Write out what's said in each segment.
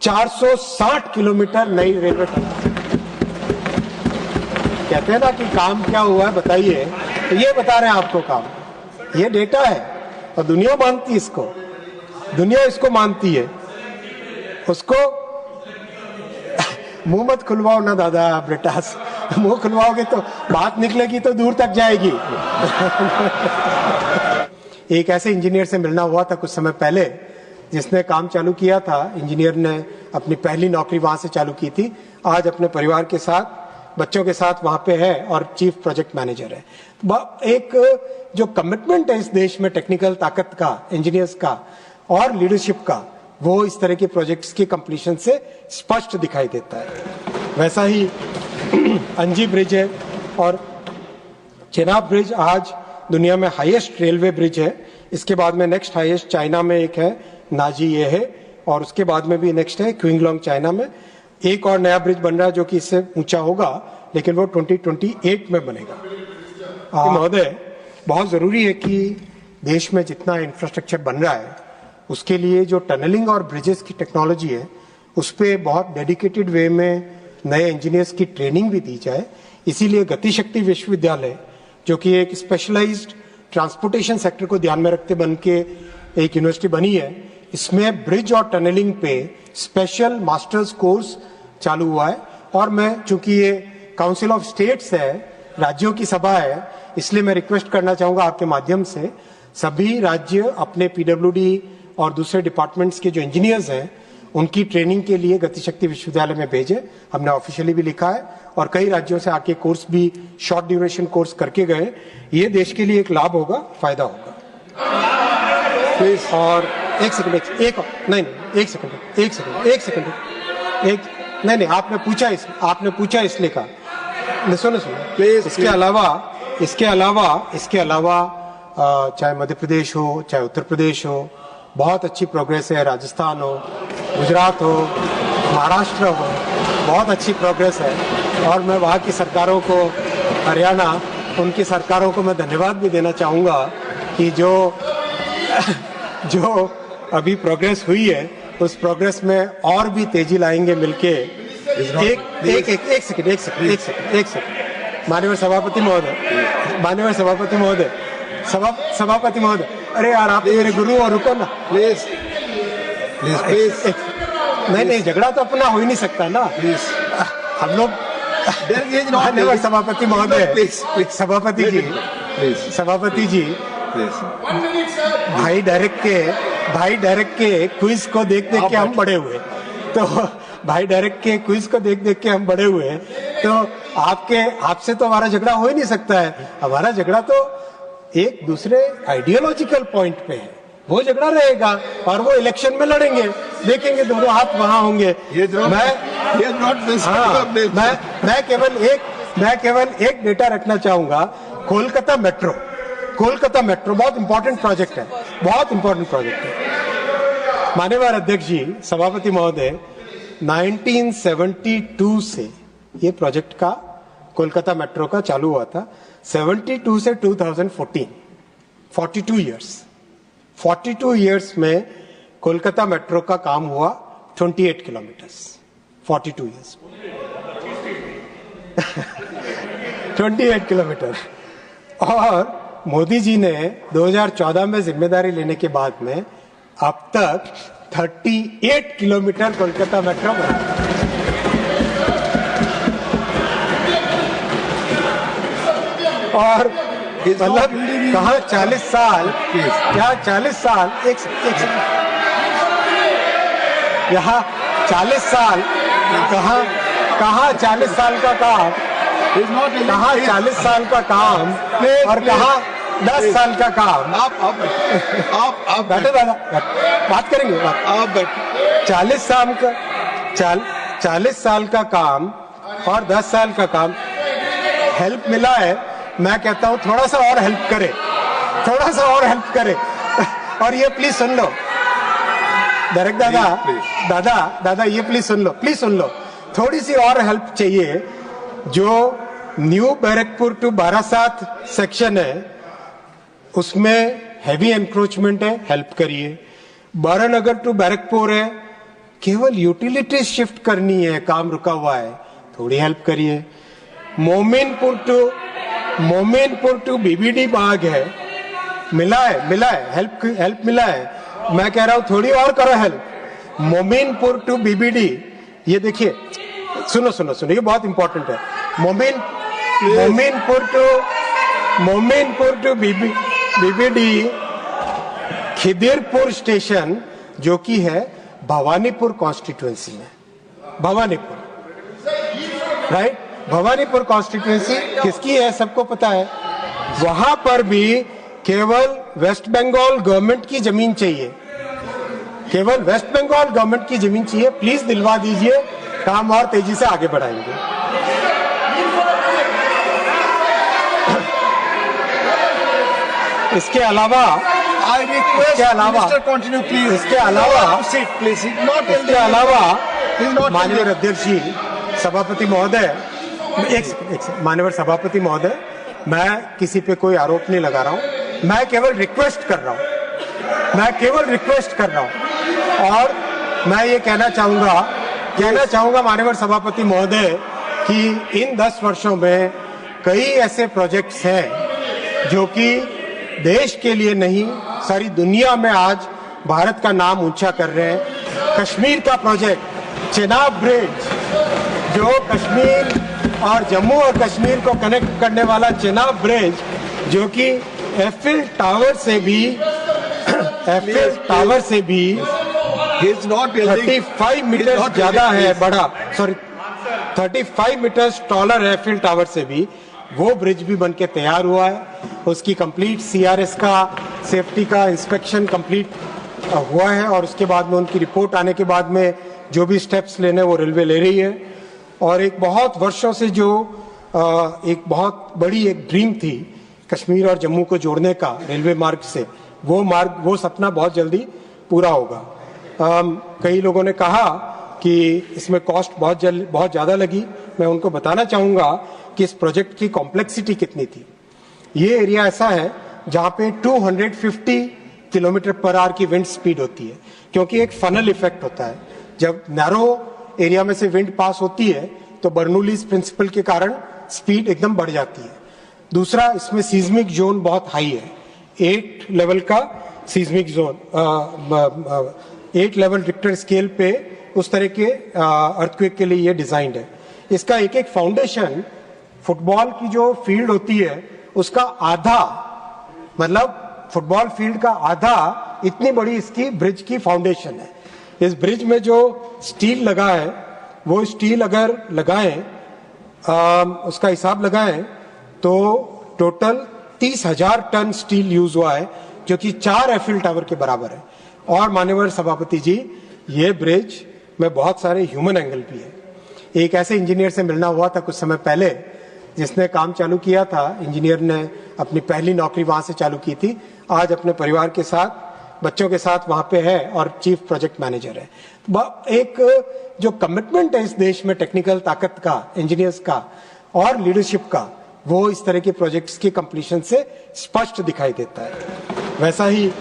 460 kilometre नई railway tunnel. कहते हैं ना कि काम क्या हुआ है बताइए, तो ये बता रहे हैं आपको काम, ये डेटा है और दुनिया मानती है इसको, दुनिया इसको मानती है। उसको मुंह मत खुलवाओ ना दादा बेटा, मुंह खुलवाओगे तो बात निकलेगी तो दूर तक जाएगी। एक ऐसे इंजीनियर से मिलना हुआ था कुछ समय पहले, जिसने काम चालू किया था, इंजीनियर ने अपनी पहली नौकरी वहां से चालू की थी, आज अपने परिवार के साथ बच्चों के साथ वहां पे है और चीफ प्रोजेक्ट मैनेजर है। एक जो कमिटमेंट है इस देश में टेक्निकल ताकत का, इंजीनियर्स का और लीडरशिप का, वो इस तरह के प्रोजेक्ट्स की कंप्लीशन से स्पष्ट दिखाई देता है। वैसा ही अंजी ब्रिज है और चेनाब ब्रिज आज दुनिया में हाईएस्ट रेलवे ब्रिज है। इसके बाद में नेक्स्ट हाईएस्ट चाइना में एक है, नाजी ये है, और उसके बाद में भी नेक्स्ट है क्विंगलोंग चाइना में। एक और नया ब्रिज बन रहा है जो कि इससे ऊंचा होगा, लेकिन वो 2028 में बनेगा। महोदय, बहुत जरूरी है कि देश में जितना इंफ्रास्ट्रक्चर बन रहा है उसके लिए जो टनलिंग और ब्रिजेस की टेक्नोलॉजी है उस पर बहुत डेडिकेटेड वे में नए इंजीनियर्स की ट्रेनिंग भी दी जाए। इसीलिए गतिशक्ति विश्वविद्यालय, जो कि एक स्पेशलाइज्ड ट्रांसपोर्टेशन सेक्टर को ध्यान में रखते बन के एक यूनिवर्सिटी बनी है, इसमें ब्रिज और टनलिंग पे स्पेशल मास्टर्स कोर्स चालू हुआ है। और मैं, चूंकि ये काउंसिल ऑफ स्टेट्स है, राज्यों की सभा है, इसलिए मैं रिक्वेस्ट करना चाहूंगा आपके माध्यम से सभी राज्य अपने पीडब्ल्यूडी और दूसरे डिपार्टमेंट्स के जो इंजीनियर्स हैं उनकी ट्रेनिंग के लिए गतिशक्ति विश्वविद्यालय में भेजें। हमने ऑफिशियली भी लिखा है और कई राज्यों से आके कोर्स भी, शॉर्ट ड्यूरेशन कोर्स करके गए। ये देश के लिए एक लाभ होगा, फायदा होगा। और एक सेकंड, नहीं, आपने पूछा इसलिए कहा। सुनो प्लीज। इसके अलावा चाहे मध्य प्रदेश हो, चाहे उत्तर प्रदेश हो, बहुत अच्छी प्रोग्रेस है। राजस्थान हो, गुजरात हो, महाराष्ट्र हो, बहुत अच्छी प्रोग्रेस है। और मैं वहाँ की सरकारों को, हरियाणा, उनकी सरकारों को मैं धन्यवाद भी देना चाहूँगा कि जो अभी प्रोग्रेस हुई है उस प्रोग्रेस में और भी तेजी लाएंगे मिलके। एक सेकंड, माननीय सभापति महोदय, अरे यार आप मेरे गुरु और रुको ना प्लीज। नहीं, झगड़ा तो अपना हो ही नहीं सकता ना प्लीज। हम लोग माननीय सभापति महोदय, सभापति जी भाई डायरेक्ट के क्विज को देख के हम बड़े हुए, तो भाई डायरेक्ट के क्विज को देख के हम बड़े हुए, तो आपसे तो हमारा झगड़ा हो ही नहीं सकता है। हमारा झगड़ा तो एक दूसरे आइडियोलॉजिकल पॉइंट पे है, वो झगड़ा रहेगा और वो इलेक्शन में लड़ेंगे, देखेंगे दोनों हाथ वहां होंगे। मैं केवल एक डेटा रखना चाहूंगा। कोलकाता मेट्रो बहुत इंपॉर्टेंट प्रोजेक्ट है, माननीय अध्यक्ष जी, सभापति महोदय, 1972 से ये प्रोजेक्ट का, कोलकाता मेट्रो का चालू हुआ था। 72 से 2014, 42 इयर्स में कोलकाता मेट्रो का काम हुआ 28 किलोमीटर्स, 42 इयर्स 28 किलोमीटर। और मोदी जी ने 2014 में जिम्मेदारी लेने के बाद में अब तक 38 किलोमीटर कोलकाता मेट्रो बना। और मतलब कहा 40 साल, क्या 40 साल, एक सेकंड, यहाँ 40 साल, कहा 40 साल का काम, कहा 40 साल का काम और कहा 10 साल का काम। आप बैठे दादा, बात करेंगे, आप 40 साल का काम और 10 साल का काम। हेल्प मिला है, मैं कहता हूं थोड़ा सा और हेल्प करे, और ये प्लीज सुन लो डायरेक्ट दादा, ये प्लीज सुन लो, थोड़ी सी और हेल्प चाहिए। जो new Barrackpore to Barasat section है उसमें हैवी एनक्रोचमेंट है, हेल्प करिए। बारानगर टू बैरकपुर है, केवल यूटिलिटी शिफ्ट करनी है, काम रुका हुआ है, थोड़ी हेल्प करिए। मोमिनपुर टू बीबीडी बाग है, मिला है हेल्प मिला है। मैं कह रहा हूं थोड़ी और करो हेल्प। मोमिनपुर टू बीबीडी, ये देखिए, सुनो, ये बहुत इंपॉर्टेंट है। Mominpur to BBD Khidirpur station, जो कि है भवानीपुर कॉन्स्टिट्यूएंसी में। भवानीपुर, राइट? भवानीपुर कॉन्स्टिट्यूएंसी किसकी है सबको पता है। वहां पर भी केवल वेस्ट बंगाल गवर्नमेंट की जमीन चाहिए, केवल वेस्ट बंगाल गवर्नमेंट की जमीन चाहिए। प्लीज दिलवा दीजिए, काम और तेजी से आगे बढ़ाएंगे। इसके अलावा माननीय अध्यक्ष जी, सभापति महोदय, माननीय सभापति महोदय, मैं किसी पे कोई आरोप नहीं लगा रहा हूं, मैं केवल रिक्वेस्ट कर रहा हूं। और मैं ये कहना चाहूंगा माननीय सभापति महोदय कि इन 10 वर्षों में कई ऐसे प्रोजेक्ट्स हैं जो कि देश के लिए नहीं, सारी दुनिया में आज भारत का नाम ऊंचा कर रहे हैं। कश्मीर का प्रोजेक्ट चेनाब ब्रिज, जो कश्मीर और जम्मू और कश्मीर को कनेक्ट करने वाला चेनाब ब्रिज, जो कि एफिल टावर से भी 35 मीटर ज्यादा है, बड़ा, सॉरी 35 मीटर टॉलर है एफिल टावर से भी, वो ब्रिज भी बनके तैयार हुआ है। उसकी कंप्लीट सीआरएस का, सेफ्टी का इंस्पेक्शन कंप्लीट हुआ है और उसके बाद में उनकी रिपोर्ट आने के बाद में जो भी स्टेप्स लेने वो रेलवे ले रही है। और एक बहुत वर्षों से जो एक बहुत बड़ी एक ड्रीम थी कश्मीर और जम्मू को जोड़ने का रेलवे मार्ग से, वो सपना बहुत जल्दी पूरा होगा। कई लोगों ने कहा कि इसमें कॉस्ट बहुत ज़्यादा लगी। मैं उनको बताना चाहूँगा कि इस प्रोजेक्ट की कॉम्प्लेक्सिटी कितनी थी। ये एरिया ऐसा है जहाँ पे 250 किलोमीटर पर आवर की विंड स्पीड होती है, क्योंकि एक फनल इफेक्ट होता है। जब नैरो एरिया में से विंड पास होती है तो बर्नौलीज प्रिंसिपल के कारण स्पीड एकदम बढ़ जाती है। दूसरा, इसमें सीज्मिक जोन बहुत हाई है, 8 लेवल का seismic zone, 8 level Richter scale पे उस तरह के अर्थक्वेक के लिए ये डिजाइंड है। इसका एक एक फाउंडेशन, फुटबॉल की जो फील्ड होती है उसका आधा, मतलब फुटबॉल फील्ड का आधा, इतनी बड़ी इसकी ब्रिज की फाउंडेशन है। इस ब्रिज में जो स्टील लगा है, वो स्टील अगर लगाएं, उसका हिसाब लगाएं तो टोटल 30,000 टन स्टील यूज हुआ है, जो कि 4 एफिल टावर के बराबर है। और माननीय सभापति जी, ये ब्रिज में बहुत सारे ह्यूमन एंगल भी है। एक ऐसे इंजीनियर से मिलना हुआ था कुछ समय पहले, जिसने काम चालू किया था। इंजीनियर ने अपनी पहली नौकरी वहां से चालू की थी, आज अपने परिवार के साथ, बच्चों के साथ वहां पे है और चीफ प्रोजेक्ट मैनेजर है। एक जो कमिटमेंट है इस देश में टेक्निकल ताकत का, इंजीनियर्स का और लीडरशिप का, वो इस तरह के प्रोजेक्ट्स की कंप्लीशन से स्पष्ट दिखाई देता है। वैसा ही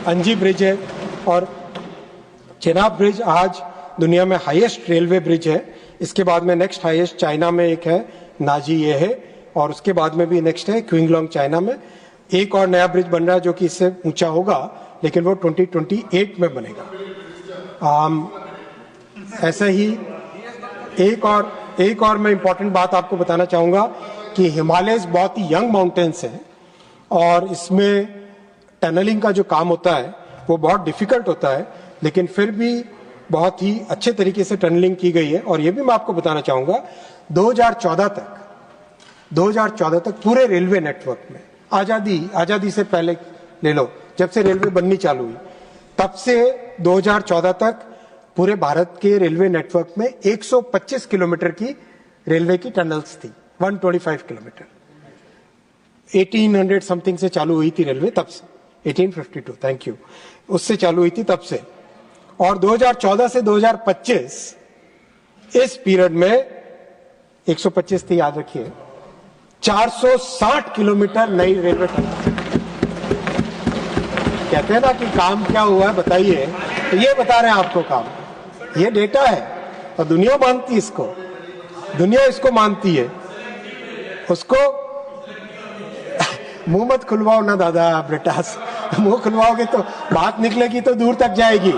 अंजी ब्रिज है और चेनाब ब्रिज आज दुनिया में हाईएस्ट रेलवे ब्रिज है। इसके बाद में नेक्स्ट हाईएस्ट चाइना में एक है, नाजी ये है, और उसके बाद में भी नेक्स्ट है क्विंगलोंग चाइना में। एक और नया ब्रिज बन रहा है जो कि इससे ऊंचा होगा, लेकिन वो 2028 में बनेगा। ऐसे ही एक और मैं इंपॉर्टेंट बात आपको बताना चाहूंगा कि हिमालय बहुत ही यंग माउंटेन्स है और इसमें टनलिंग का जो काम होता है वो बहुत डिफिकल्ट होता है, लेकिन फिर भी बहुत ही अच्छे तरीके से टनलिंग की गई है। और ये भी मैं आपको बताना चाहूंगा, 2014 तक पूरे रेलवे नेटवर्क में, आजादी से पहले ले लो, जब से रेलवे बननी चालू हुई तब से 2014 तक पूरे भारत के रेलवे नेटवर्क में 125 किलोमीटर की रेलवे की टनल्स थी। 125 किलोमीटर 1800 समथिंग से चालू हुई थी रेलवे, तब से 1852, थैंक यू, उससे चालू हुई थी तब से। और 2014 से 2025 इस पीरियड में 125 थी, याद रखिए, 460 किलोमीटर नई रेलवे टनल। कहते हैं ना कि काम क्या हुआ है बताइए, तो ये बता रहे हैं आपको काम। ये डेटा है और दुनिया मानती है इसको, दुनिया इसको मानती है। उसको मुंह मत खुलवाओ ना दादा ब्रिटास, मुंह खुलवाओगे तो बात निकलेगी तो दूर तक जाएगी।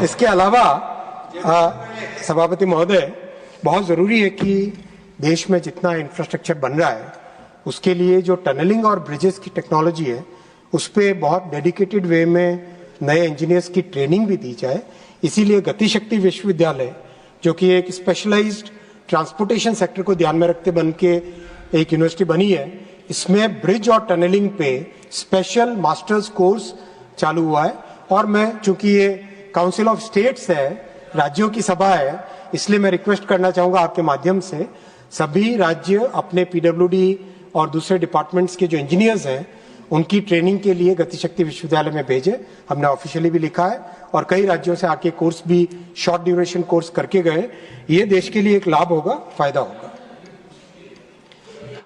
इसके अलावा सभापति महोदय, बहुत जरूरी है कि देश में जितना इंफ्रास्ट्रक्चर बन रहा है उसके लिए जो टनलिंग और ब्रिजेस की टेक्नोलॉजी है उस पर बहुत डेडिकेटेड वे में नए इंजीनियर्स की ट्रेनिंग भी दी जाए। इसीलिए गतिशक्ति विश्वविद्यालय, जो कि एक स्पेशलाइज्ड ट्रांसपोर्टेशन सेक्टर को ध्यान में रखते बन के एक यूनिवर्सिटी बनी है, इसमें ब्रिज और टनलिंग पे स्पेशल मास्टर्स कोर्स चालू हुआ है। और मैं, चूंकि ये काउंसिल ऑफ स्टेट्स है, राज्यों की सभा है, इसलिए मैं रिक्वेस्ट करना चाहूंगा आपके माध्यम से सभी राज्य अपने पीडब्ल्यूडी और दूसरे डिपार्टमेंट्स के जो इंजीनियर्स हैं उनकी ट्रेनिंग के लिए गतिशक्ति विश्वविद्यालय में भेजे। हमने ऑफिशियली भी लिखा है और कई राज्यों से आके कोर्स भी शॉर्ट ड्यूरेशन कोर्स करके गए। ये देश के लिए एक लाभ होगा, फायदा होगा।